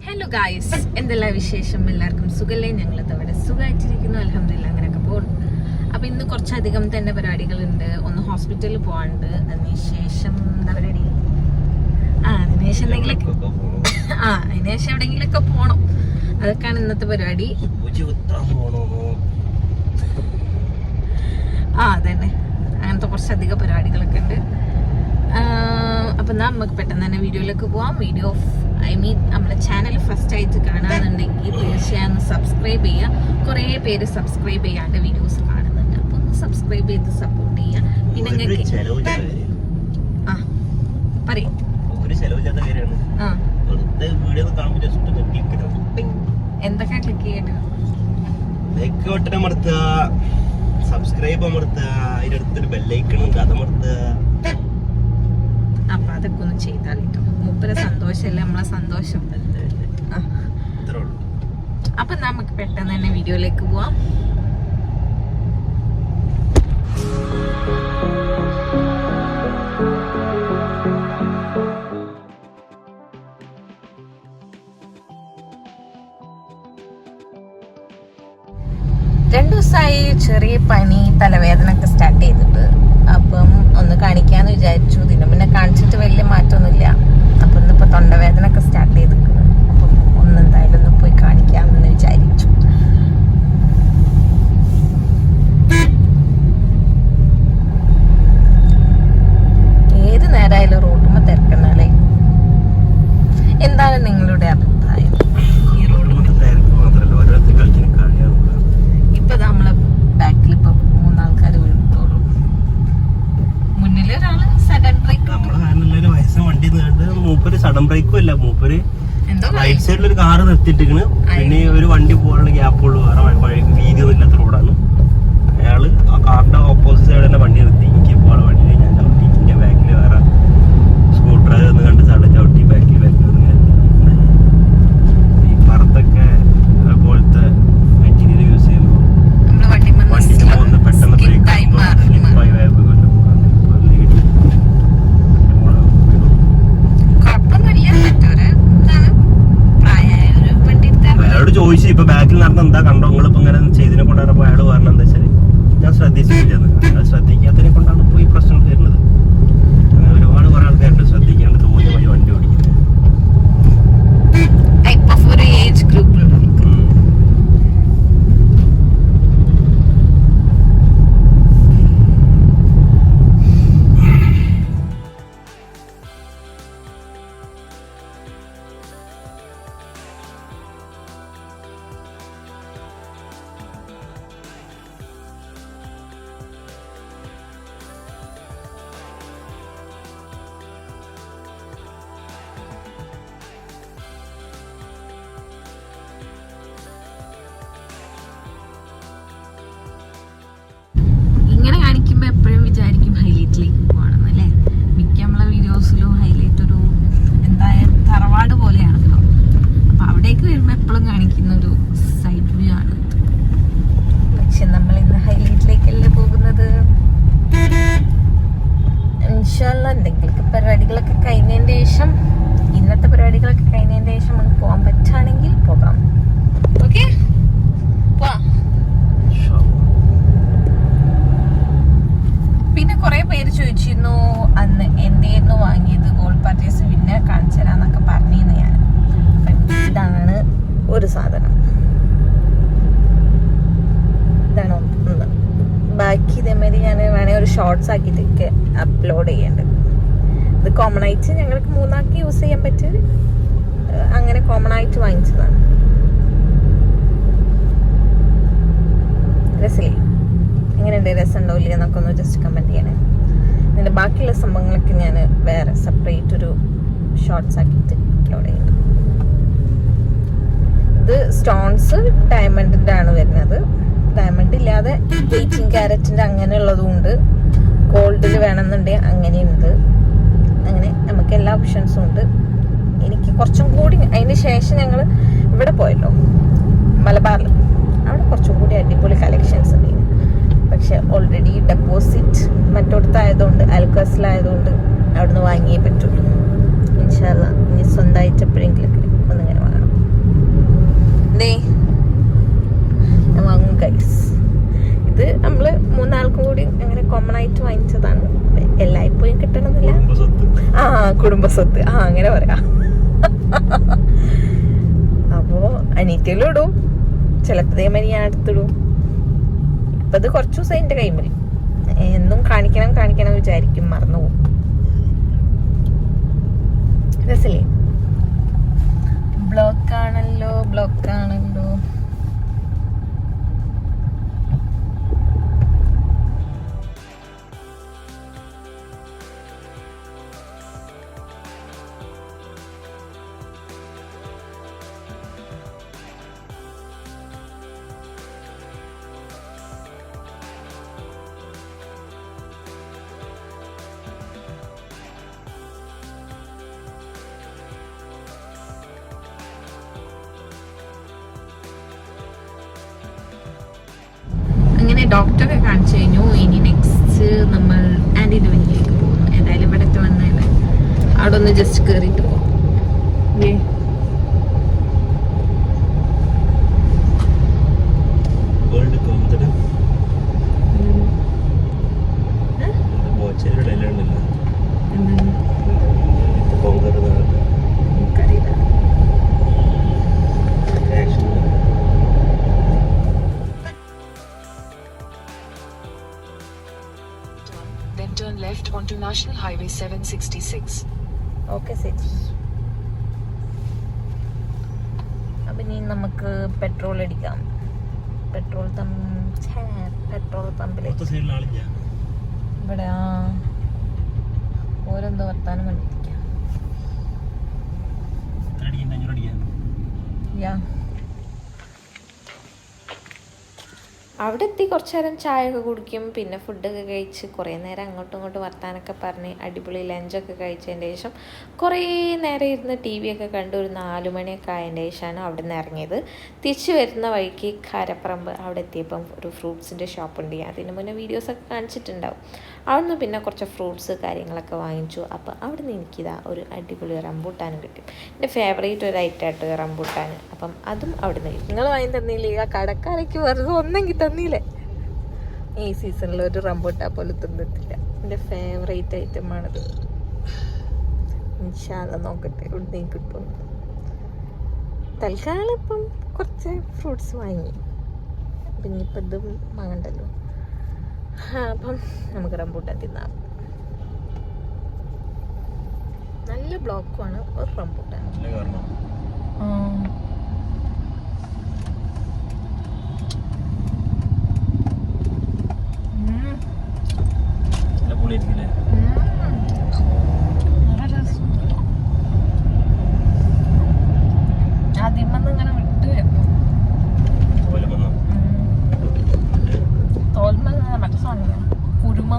Hello guys, എന്തെല്ലാം വിശേഷം? എല്ലാവർക്കും സുഖല്ലേ? ഞങ്ങളിത് അവിടെ സുഖമായിട്ടിരിക്കുന്നു, അൽഹംദുലില്ലാ. അങ്ങനെയൊക്കെ പോകുന്നു. അപ്പം ഇന്ന് കുറച്ചധികം തന്നെ പരിപാടികളുണ്ട്. ഒന്ന് ഹോസ്പിറ്റലിൽ പോകാനുണ്ട്, അതിനുശേഷം എന്താ പരിപാടി? അതിനുശേഷം എവിടെയെങ്കിലൊക്കെ പോകണം. അതൊക്കെയാണ് ഇന്നത്തെ പരിപാടി. അതന്നെ, അങ്ങനത്തെ കുറച്ചധികം പരിപാടികളൊക്കെ ഉണ്ട്. അപ്പം നമുക്ക് പെട്ടെന്ന് തന്നെ വീഡിയോയിലേക്ക് പോവാം. നമ്മുടെ ചാനൽ ഫസ്റ്റ് ആയിട്ട് കാണാന്നുണ്ടെങ്കിൽ തീർച്ചയായും സബ്സ്ക്രൈബ് ചെയ്യുക. കുറേ പേര് സബ്സ്ക്രൈബ് ചെയ്യാണ്ട് വീഡിയോസ് കാണുന്നുണ്ട്, അപ്പോൾ ഒന്ന് സബ്സ്ക്രൈബ് ചെയ്ത് സപ്പോർട്ട് ചെയ്യുക. പിന്നെ പറയും എന്തൊക്കെ ക്ലിക്ക് ചെയ്യേണ്ടത്? സബ്സ്ക്രൈബ് അമർത്തുക, അതിനടുത്തൊരു ബെല്ലൈക്കൺ ഉണ്ട്, അതമർത്തുക. അപ്പൊ അതൊക്കെ ഒന്ന് ചെയ്താൽ കേട്ടോ. മൂപ്പരെ സന്തോഷമല്ലേ നമ്മളെ സന്തോഷം. അപ്പൊ നമുക്ക് പെട്ടെന്ന് തന്നെ വീഡിയോയിലേക്ക് പോവാം. രണ്ടു ദിവസമായി ചെറിയ പനി, തലവേദന ഒക്കെ സ്റ്റാർട്ട് ചെയ്തിട്ട്. അപ്പം ഒന്ന് കാണിക്കാന്ന് വിചാരിച്ചു. ഇതിന് പിന്നെ കാണിച്ചിട്ട് വലിയ മാറ്റമൊന്നുമില്ല. അപ്പൊ ഇന്നിപ്പോ തൊണ്ടവേദന ഒക്കെ സ്റ്റാർട്ട് ചെയ്തിരിക്കുന്നു. അപ്പം എന്തായാലും ഒന്ന് പോയി കാണിക്കാമെന്ന് വിചാരിച്ചു. ഏത് നേരമായാലും റോഡുമ്മ തിരക്കണല്ലേ? എന്താണ് നിങ്ങളുടെ അഭിപ്രായം? ഇപ്പൊ നമ്മളെ ബാക്കിൽ ഇപ്പൊ 3 ആൾക്കാർ വീഴുത്തോളൂ. മുന്നില് ഒരാള് സഡൻ ബ്രേക്ക്. വണ്ടി മൂപ്പര് സഡൻ ബ്രേക്കും ഇല്ല, മൂപ്പര് റൈറ്റ് സൈഡിൽ ഒരു കാറ് നിർത്തിയിട്ടിരിക്കണ്. പിന്നെ ഒരു വണ്ടി പോകാനുള്ള ഗ്യാപ്പുള്ളൂ, വേറെ വീതിയൊന്നും ഇല്ലാത്ത റോഡാണ്. അയാള് ആ കാറിന്റെ ഓപ്പോസിറ്റ് സൈഡ് തന്നെ വണ്ടി നിർത്തി. എനിക്ക് പോകാനുള്ള വണ്ടി ഞാൻ ചവിട്ടി. എന്റെ ബാക്കിൽ വേറെ സ്കൂട്ടർ ഒന്ന് കണ്ട് സഡൻ ചവിട്ടി ബാക്കിൽ ഈ പുറത്തൊക്കെ അതുപോലത്തെ മെറ്റീരിയൽ യൂസ് ചെയ്യുമ്പോൾ വണ്ടിക്ക് പോകുന്ന പെട്ടെന്ന് സ്ലിപ്പായി വേഗം അയാളോട് ചോദിച്ചു ഇപ്പൊ ബാക്കിൽ നടന്ന എന്താ കണ്ടോ നിങ്ങളിപ്പോ ഇങ്ങനെ ചെയ്തതിനെ കൊണ്ടാണ്. അയാൾ പറഞ്ഞ എന്താ വെച്ചാല് ഞാൻ ശ്രദ്ധിച്ചിട്ടില്ലെന്ന്. അയാൾ ശ്രദ്ധിക്കാത്തതിനെ കൊണ്ടാണ് ഇപ്പൊ ഈ പ്രശ്നം വരുന്നത്. അങ്ങനെ ഒരുപാട് കുറെ ആൾക്കാരുണ്ട് ശ്രദ്ധിക്കാണ്ട് തോന്നിയ വഴി വണ്ടി ഓടിക്കുന്നത്. എപ്പോഴും വിചാരിക്കും ഹൈലൈറ്റിലേക്ക് പോകണമെന്നല്ലേ. മിക്ക നമ്മളെ വീഡിയോസിലും ഹൈലൈറ്റ് ഒരു എന്തായാലും തറവാട് പോലെയാണല്ലോ. അപ്പൊ അവിടേക്ക് വരുമ്പോൾ എപ്പോഴും കാണിക്കുന്ന ഒരു സൈഡ് വ്യൂ ആണ്. പക്ഷെ നമ്മൾ ഇന്ന് ഹൈലൈറ്റിലേക്കല്ലേ പോകുന്നത്. ഇൻഷാല്ലാ എന്തെങ്കിലുമൊക്കെ പരിപാടികളൊക്കെ കഴിഞ്ഞതിന്റെ ശേഷം, ഇന്നത്തെ പരിപാടികളൊക്കെ കഴിഞ്ഞതിന്റെ ശേഷം നമുക്ക് പോകാൻ പറ്റുകയാണെങ്കിൽ പോകാം. ഓക്കെ, പോവാം. പിന്നെ കുറെ പേര് ചോദിച്ചിരുന്നു അന്ന് എന്തായിരുന്നു വാങ്ങിയത്, ഗോൾഡ് പർച്ചേസ് പിന്നെ കാണിച്ചു തരാന്നൊക്കെ പറഞ്ഞിരുന്നു ഞാൻ. ഇതാണ് ഒരു സാധനം. ഇതാണ് ഒന്ന്. ബാക്കി ഇതേമാതിരി ഞാൻ വേണേൽ ഒരു ഷോർട്സ് ആക്കിയിട്ട് അപ്ലോഡ് ചെയ്യേണ്ടത്. ഇത് കോമൺ ആയിട്ട് ഞങ്ങൾക്ക് 3 ആൾക്ക് യൂസ് ചെയ്യാൻ പറ്റിയത്, അങ്ങനെ കോമൺ ആയിട്ട് വാങ്ങിച്ചതാണ്. രസമില്ലേ? എങ്ങനെയുണ്ട്, രസമുണ്ടോ ഇല്ല എന്നൊക്കെ ഒന്ന് ജസ്റ്റ് കമൻറ്റ് ചെയ്യണേ. ഇതിൻ്റെ ബാക്കിയുള്ള സംഭവങ്ങളൊക്കെ ഞാൻ വേറെ സെപ്പറേറ്റ് ഒരു ഷോർട്സ് ആക്കിയിട്ട് അപ്ലോഡ് ചെയ്യുന്നത്. ഇത് സ്റ്റോൺസ് ഡയമണ്ടിൻ്റെ ആണ് വരുന്നത്. ഡയമണ്ട് ഇല്ലാതെ 18 ക്യാരറ്റിൻ്റെ അങ്ങനെയുള്ളതും ഉണ്ട്. ഗോൾഡിൽ വേണമെന്നുണ്ടെങ്കിൽ അങ്ങനെയുണ്ട്. അങ്ങനെ നമുക്ക് എല്ലാ ഓപ്ഷൻസും ഉണ്ട്. എനിക്ക് കുറച്ചും കൂടി അതിന് ശേഷം ഞങ്ങൾ ഇവിടെ പോയല്ലോ മലബാറിൽ, അവിടെ കുറച്ചും കൂടി അടിപൊളി കളക്ഷൻസ് ഉണ്ട്. പക്ഷെ ഓൾറെഡി ഡെപ്പോസിറ്റ് മറ്റോടത്തായതുകൊണ്ട്, അൽക്കസിലായതുകൊണ്ട് അവിടുന്ന് വാങ്ങിയേ പറ്റുള്ളൂ. ഇൻഷാല്ലാ ഇനി സ്വന്തമായിട്ട് എപ്പോഴെങ്കിലും ഒന്നിങ്ങനെ വാങ്ങണം. കുടുംബസ്വത്ത് അങ്ങനെ പറയാ. അപ്പോ അനിയത്തിയിലും ഇടും, ചിലപ്പോ ഇതേമാതിരി ഞാൻ അടുത്തിടും. ഇപ്പൊ ഇത് കുറച്ചു ദിവസം എന്റെ കൈമിൽ എന്നും കാണിക്കണം വിചാരിക്കും, മറന്നുപോകും. രസല്ലേ? ബ്ലോക്ക് ആണല്ലോ. അങ്ങനെ ഡോക്ടറെ കാണിച്ചു കഴിഞ്ഞു. ഇനി നെക്സ്റ്റ് നമ്മൾ ആന്റിന്റെ മുന്നിലേക്ക് പോകുന്നു. ഏതായാലും ഇവിടത്തെ വന്നല്ലേ, അവിടെ ഒന്ന് ജസ്റ്റ് കേറിയിട്ട് പോകും. Then turn left onto National Highway 766. Okay ശരി. അപ്പൊ ഇനി നമുക്ക് പെട്രോൾ അടിക്കാം. പെട്രോൾ പമ്പിലേക്ക് ഇവിടെ ഓരോന്തോ വർത്താനം കണ്ടിരിക്കാം. അവിടെ എത്തി കുറച്ച് നേരം ചായ ഒക്കെ കുടിക്കും, പിന്നെ ഫുഡൊക്കെ കഴിച്ച് കുറേ നേരം അങ്ങോട്ടും ഇങ്ങോട്ടും വർത്താനൊക്കെ പറഞ്ഞ് അടിപൊളി ലഞ്ചൊക്കെ കഴിച്ചതിൻ്റെ ശേഷം കുറേ നേരം ഇരുന്ന് ടി വി ഒക്കെ കണ്ട് ഒരു 4 മണിയൊക്കെ ആയതിൻ്റെ ശേഷമാണ് അവിടെ നിന്ന് ഇറങ്ങിയത്. തിരിച്ചു വരുന്ന വഴിക്ക് കാരപ്പറമ്പ് അവിടെ എത്തിയപ്പം ഒരു ഫ്രൂട്ട്സിൻ്റെ ഷോപ്പുണ്ട്. അതിന് മുന്നേ വീഡിയോസൊക്കെ കാണിച്ചിട്ടുണ്ടാവും. അവിടെ നിന്ന് പിന്നെ കുറച്ച് ഫ്രൂട്ട്സ് കാര്യങ്ങളൊക്കെ വാങ്ങിച്ചു. അപ്പോൾ അവിടെ നിന്ന് എനിക്കിതാ ഒരു അടിപൊളി റംബൂട്ടാനും കിട്ടും. എൻ്റെ ഫേവറേറ്റ് ഒരു ഐറ്റമായിട്ട് റംബൂട്ടാൻ. അപ്പം അതും അവിടെ നിന്ന് കിട്ടും. നിങ്ങൾ വാങ്ങി തന്നില്ലേ? ആ കടക്കാരയ്ക്ക് വെറുതെ ഒന്നെങ്കിൽ തന്നില്ലേ? ഈ സീസണിൽ ഒരു റംബൂട്ടാൻ പോലും തിന്നിട്ടില്ല. എൻ്റെ ഫേവറേറ്റ് ഐറ്റമാണത്. ഇൻഷാല്ലാ നോക്കട്ടെ ഇവിടുന്ന് കിട്ടും. തൽക്കാലം ഇപ്പം കുറച്ച് ഫ്രൂട്ട്സ് വാങ്ങി, പിന്നെ ഇപ്പം ഇതും വാങ്ങണ്ടല്ലോ. അപ്പം നമുക്ക് റംബൂട്ടാൻ തിന്നാം. നല്ല ബ്ലോക്കുമാണ് ഒരു റംബൂട്ടാൻ. അതിമന്ന് ഇങ്ങനെ വിട്ട് വരുന്നു. തോൽമന്ന് മറ്റേ സാധനം കുരുമ.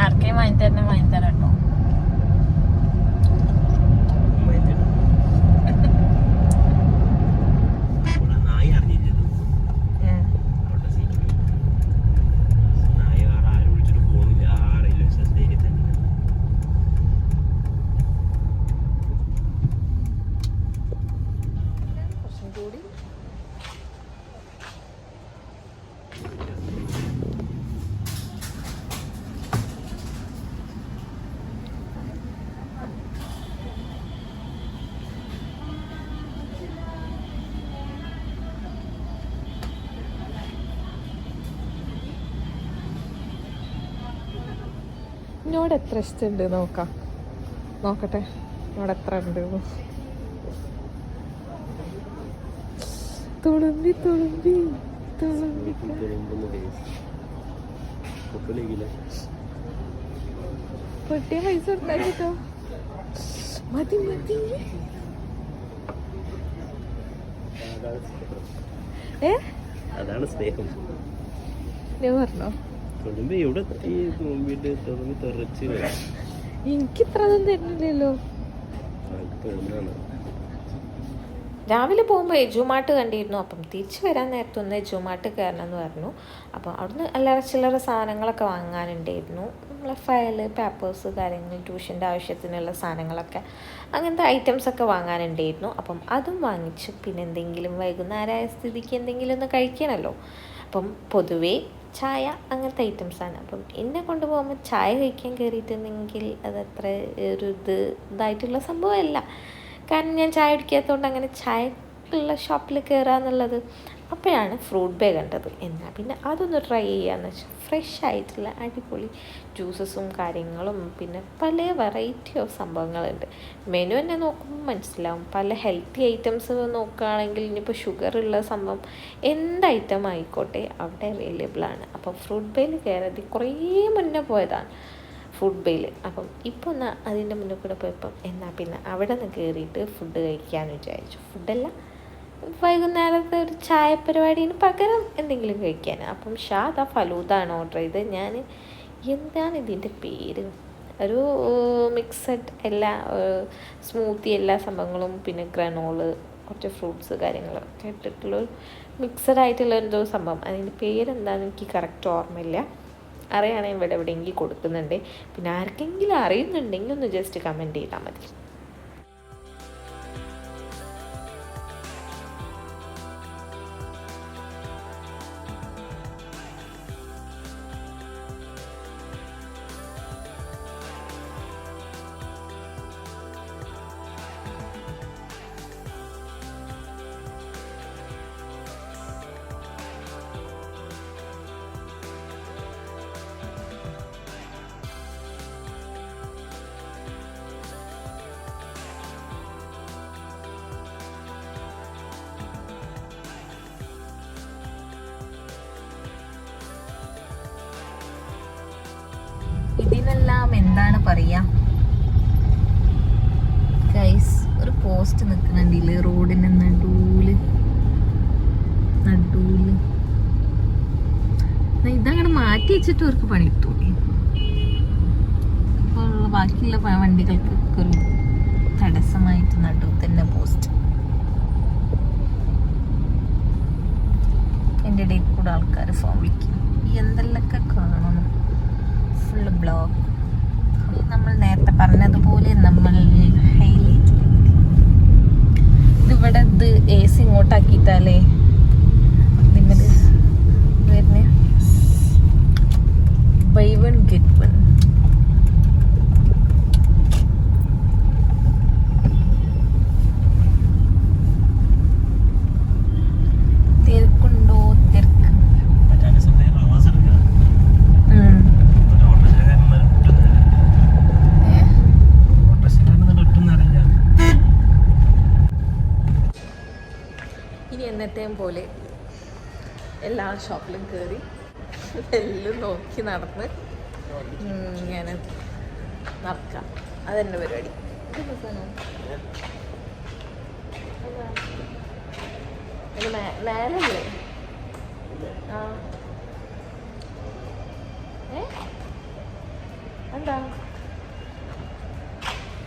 ആർക്കെയും വാങ്ങി തരാട്ടോ. എന്നോട് എത്ര ഇഷ്ടമുണ്ട് നോക്കട്ടെ എന്നോട് എത്ര ഉണ്ട്. തുളുമ്പി പൊട്ടിയ പൈസ കൊടുത്താട്ടോ. മതി അതാണ് സ്നേഹം. ഞാൻ പറഞ്ഞോ എനിക്ക് ഇത്ര ഒന്നും തരുന്നില്ലല്ലോ. രാവിലെ പോകുമ്പോൾ എജുമാട്ട് കണ്ടിരുന്നു. അപ്പം തിരിച്ച് വരാൻ നേരത്തെ ഒന്ന് എജുമാട്ട് കയറണം എന്ന് പറഞ്ഞു. അപ്പോൾ അവിടുന്ന് അല്ലറ ചില്ലറ സാധനങ്ങളൊക്കെ വാങ്ങാനുണ്ടായിരുന്നു. നമ്മളെ ഫയല്, പേപ്പേഴ്സ്, കാര്യങ്ങൾ, ട്യൂഷൻ്റെ ആവശ്യത്തിനുള്ള സാധനങ്ങളൊക്കെ, അങ്ങനത്തെ ഐറ്റംസൊക്കെ വാങ്ങാനുണ്ടായിരുന്നു. അപ്പം അതും വാങ്ങിച്ചു. പിന്നെ എന്തെങ്കിലും വൈകുന്നേരമായ സ്ഥിതിക്ക് എന്തെങ്കിലും ഒന്ന് കഴിക്കണമല്ലോ. അപ്പം പൊതുവേ ചായ അങ്ങനത്തെ ഐറ്റംസാണ്. അപ്പം എന്നെ കൊണ്ടുപോകുമ്പോൾ ചായ കഴിക്കാൻ കയറിയിട്ടുണ്ടെങ്കിൽ അതത്ര ഒരു ഇതായിട്ടുള്ള സംഭവമല്ല. കാരണം ഞാൻ ചായ കുടിക്കാത്തതുകൊണ്ട് അങ്ങനെ ചായക്കുള്ള ഷോപ്പിൽ കയറുക എന്നുള്ളത്. അപ്പോഴാണ് ഫ്രൂട്ട് ബേ കണ്ടത്. എന്നാൽ പിന്നെ അതൊന്ന് ട്രൈ ചെയ്യാമെന്ന് വെച്ചാൽ ഫ്രഷ് ആയിട്ടുള്ള അടിപൊളി ജ്യൂസസും കാര്യങ്ങളും പിന്നെ പല വെറൈറ്റി ഓഫ് സംഭവങ്ങളുണ്ട്. മെനു തന്നെ നോക്കുമ്പോൾ മനസ്സിലാവും. പല ഹെൽത്തി ഐറ്റംസ് നോക്കുകയാണെങ്കിൽ ഇനിയിപ്പോൾ ഷുഗറുള്ള സംഭവം എന്ത് ഐറ്റം ആയിക്കോട്ടെ അവിടെ അവൈലബിൾ ആണ്. അപ്പോൾ ഫ്രൂട്ട് ബേയിൽ കയറിയത് കുറേ മുന്നേ പോയതാണ് ഫുഡ് ബേയിൽ. അപ്പം ഇപ്പോൾ ഒന്ന് അതിൻ്റെ മുന്നിൽ കൂടെ പോയപ്പം എന്നാൽ പിന്നെ അവിടെ നിന്ന് കയറിയിട്ട് ഫുഡ് കഴിക്കാമെന്ന് വിചാരിച്ചു. ഫുഡല്ല, വൈകുന്നേരത്തെ ഒരു ചായ പരിപാടിന് പകരം എന്തെങ്കിലും കഴിക്കാൻ. അപ്പം ഷാദ ഫലൂദാണ് ഓർഡർ ചെയ്ത്. ഞാൻ എന്താണ് ഇതിൻ്റെ പേര്, ഒരു മിക്സഡ് എല്ലാ സ്മൂത്തി എല്ലാ സംഭവങ്ങളും പിന്നെ ഗ്രനോള് കുറച്ച് ഫ്രൂട്ട്സ് കാര്യങ്ങളൊക്കെ ഇട്ടിട്ടുള്ളൊരു മിക്സഡ് ആയിട്ടുള്ള എന്തോ സംഭവം. അതിൻ്റെ പേരെന്താണെന്ന് എനിക്ക് കറക്റ്റ് ഓർമ്മയില്ല. അറിയുകയാണെങ്കിൽ ഇവിടെ എവിടെയെങ്കിലും കൊടുക്കുന്നുണ്ട്. പിന്നെ ആർക്കെങ്കിലും അറിയുന്നുണ്ടെങ്കിൽ ഒന്ന് ജസ്റ്റ് കമൻറ്റ് ചെയ്താൽ മതി. ഇതിനെല്ലാം എന്താണ് പറയാ ഗൈസ്? ഒരു പോസ്റ്റ് നിൽക്കുന്നുണ്ടില്ലേ റോഡിന് നടൂല്. ഇതങ്ങനെ മാറ്റി വെച്ചിട്ട് അവർക്ക് പണി കിട്ടൂലേ? ഇപ്പോൾ ബാക്കിയുള്ള വണ്ടികൾക്കൊക്കെ ഒരു തടസ്സമായിട്ട് നടുവ് തന്നെ പോസ്റ്റ്. എൻ്റെ ഇടയിൽ കൂടെ ആൾക്കാർ ഫോൺ വിളിക്കും. എന്തെല്ലൊക്കെ കാണണം, ഫുള്ള് ബ്ലോക്ക്. നമ്മൾ നേരത്തെ പറഞ്ഞതുപോലെ നമ്മൾ ഹൈലൈറ്റ് ഇതിവിടെ ഇത് AC ഇങ്ങോട്ടാക്കിയിട്ടാലേ ഇതിമ്മല് വരുന്ന ബൈ വൺ ഗെറ്റ് വൺ. തിരക്കുണ്ടോ? തിരക്ക് ഇനി എന്നത്തെയും പോലെ എല്ലാ ഷോപ്പിലും കയറി എല്ലാം നോക്കി നടന്ന് ഇങ്ങനെ നടക്കാം. അതെന്നെ പരിപാടി. മേലല്ലേ? ആ എന്താ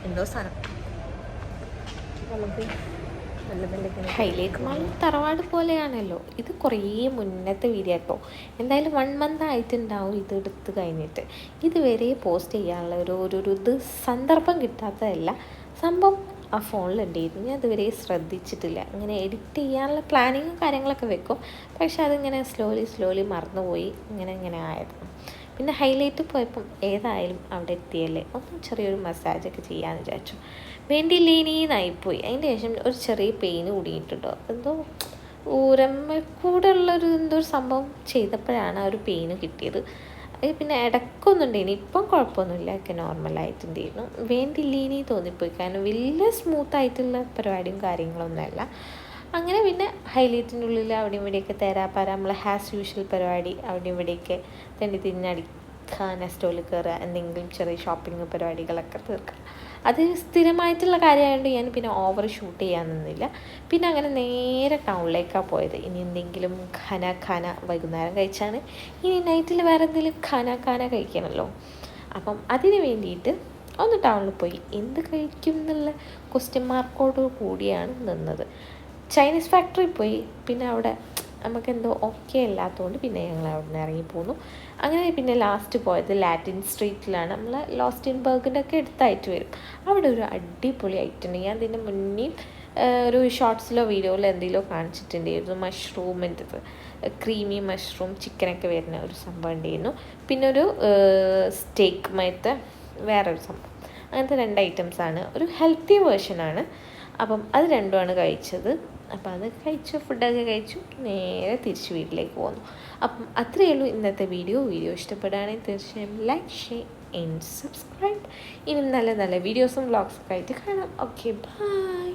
എന്തോ സാധനം നമുക്ക് ഹൈലൈറ്റ് മാൾ തറവാട് പോലെയാണല്ലോ. ഇത് കുറേ മുന്നത്തെ വീഡിയോ കേട്ടോ. എന്തായാലും 1 month ആയിട്ടുണ്ടാവും ഇത് എടുത്ത് കഴിഞ്ഞിട്ട്. ഇതുവരെ പോസ്റ്റ് ചെയ്യാനുള്ള ഒരു ഇത് സന്ദർഭം കിട്ടാത്തതല്ല, സംഭവം ആ ഫോണിലുണ്ടായിരുന്നു. ഞാൻ അതുവരെ ശ്രദ്ധിച്ചിട്ടില്ല. ഇങ്ങനെ എഡിറ്റ് ചെയ്യാനുള്ള പ്ലാനിങ്ങും കാര്യങ്ങളൊക്കെ വെക്കും, പക്ഷെ അതിങ്ങനെ സ്ലോലി മറന്നുപോയി. ഇങ്ങനെ ആയത്. പിന്നെ ഹൈലൈറ്റ് പോയപ്പം ഏതായാലും അവിടെ എത്തിയല്ലേ ഒന്ന് ചെറിയൊരു മസാജൊക്കെ ചെയ്യാമെന്ന് വിചാരിച്ചു. വേണ്ടിയില്ലേനായിപ്പോയി. അതിൻ്റെ ശേഷം ഒരു ചെറിയ പെയിന് കൂടിയിട്ടുണ്ടോ, എന്തോ ഊരമ്മക്കൂടെ ഉള്ളൊരു എന്തോ ഒരു സംഭവം ചെയ്തപ്പോഴാണ് ആ ഒരു പെയിന് കിട്ടിയത്. പിന്നെ ഇടയ്ക്കൊന്നുണ്ടായിന്, ഇപ്പം കുഴപ്പമൊന്നുമില്ല, ഒക്കെ നോർമലായിട്ടുണ്ടായിരുന്നു. വേണ്ടിയില്ലേനി തോന്നിപ്പോയി, കാരണം വലിയ സ്മൂത്തായിട്ടുള്ള പരിപാടിയും കാര്യങ്ങളൊന്നുമല്ല. അങ്ങനെ പിന്നെ ഹൈലൈറ്റിൻ്റെ ഉള്ളിൽ അവിടെയും ഇവിടെയൊക്കെ തരാപ്പാര നമ്മളെ ഹാസ് യൂഷ്വൽ പരിപാടി അവിടെയും ഇവിടെയൊക്കെ തിരിഞ്ഞടിക്കാൻ സ്റ്റോളിൽ കയറുക, എന്തെങ്കിലും ചെറിയ ഷോപ്പിംഗ് പരിപാടികളൊക്കെ തീർക്കുക. അത് സ്ഥിരമായിട്ടുള്ള കാര്യമായതുകൊണ്ട് ഞാൻ പിന്നെ ഓവർ ഷൂട്ട് ചെയ്യാൻ നിന്നില്ല. പിന്നെ അങ്ങനെ നേരെ ടൗണിലേക്കാണ് പോയത്. ഇനി എന്തെങ്കിലും ഖാന വൈകുന്നേരം കഴിച്ചാണ്, ഇനി നൈറ്റിൽ വേറെ എന്തെങ്കിലും ഖാന കഴിക്കണമല്ലോ. അപ്പം അതിന് വേണ്ടിയിട്ട് ഒന്ന് ടൗണിൽ പോയി എന്ത് കഴിക്കും എന്നുള്ള ക്വസ്റ്റ്യൻ മാർക്കോട് കൂടിയാണ് നിന്നത്. ചൈനീസ് ഫാക്ടറി പോയി. പിന്നെ അവിടെ നമുക്കെന്തോ ഓക്കെ അല്ലാത്തതുകൊണ്ട് പിന്നെ ഞങ്ങൾ അവിടെ നിന്ന് ഇറങ്ങിപ്പോന്നു. അങ്ങനെ പിന്നെ ലാസ്റ്റ് പോയത് ലാറ്റിൻ സ്ട്രീറ്റിലാണ്. നമ്മൾ ലോസ്റ്റൻബർഗിൻ്റെ ഒക്കെ അടുത്തായിട്ട് വരും. അവിടെ ഒരു അടിപൊളി ഐറ്റം ഞാൻ ഇതിൻ്റെ മുന്നേ ഒരു ഷോർട്സിലോ വീഡിയോയിലോ എന്തെങ്കിലുമോ കാണിച്ചിട്ടുണ്ടായിരുന്നു. മഷ്റൂമിൻ്റെത് ക്രീമി മഷ്റൂം ചിക്കനൊക്കെ വരുന്ന ഒരു സംഭവം ഉണ്ടായിരുന്നു. പിന്നെ ഒരു സ്റ്റേക്ക് മയത്തെ വേറൊരു സംഭവം. അങ്ങനത്തെ 2 ഐറ്റംസാണ്. ഒരു ഹെൽത്തി വേർഷനാണ്. അപ്പം അത് രണ്ടുമാണ് കഴിച്ചത്. അപ്പം അത് കഴിച്ചു, ഫുഡൊക്കെ കഴിച്ചു, നേരെ തിരിച്ച് വീട്ടിലേക്ക് പോന്നു. അപ്പം അത്രയേ ഉള്ളൂ ഇന്നത്തെ വീഡിയോ ഇഷ്ടപ്പെടുകയാണെങ്കിൽ തീർച്ചയായും ലൈക്ക്, ഷെയർ ആൻഡ് സബ്സ്ക്രൈബ്. ഇനിയും നല്ല നല്ല വീഡിയോസും വ്ളോഗ്സൊക്കെ ആയിട്ട് കാണാം. Okay, by.